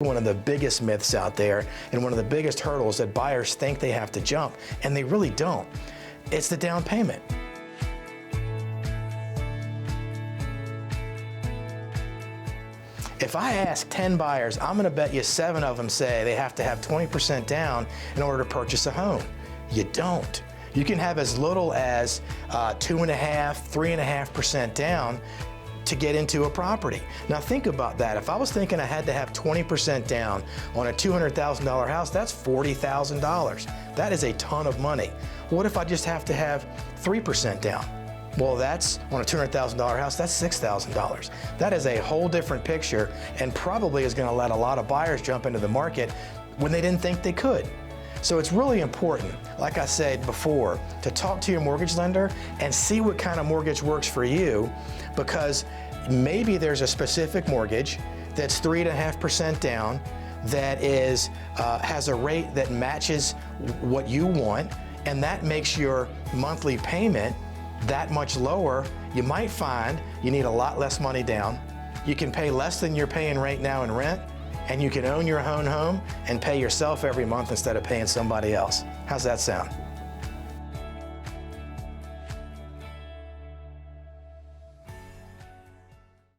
One of the biggest myths out there and one of the biggest hurdles that buyers think they have to jump, and they really don't. It's the down payment. If I ask 10 buyers, I'm going to bet you 7 of them say they have to have 20% down in order to purchase a home. You don't. You can have as little as 2.5%, 3.5% down to get into a property. Now think about that. If I was thinking I had to have 20% down on a $200,000 house, that's $40,000. That is a ton of money. What if I just have to have 3% down? Well, that's on a $200,000 house, that's $6,000. That is a whole different picture and probably is going to let a lot of buyers jump into the market when they didn't think they could. So it's really important, like I said before, to talk to your mortgage lender and see what kind of mortgage works for you, because maybe there's a specific mortgage that's 3.5% down that is has a rate that matches what you want, and that makes your monthly payment that much lower. You might find you need a lot less money down. You can pay less than you're paying right now in rent, and you can own your own home and pay yourself every month instead of paying somebody else. How's that sound?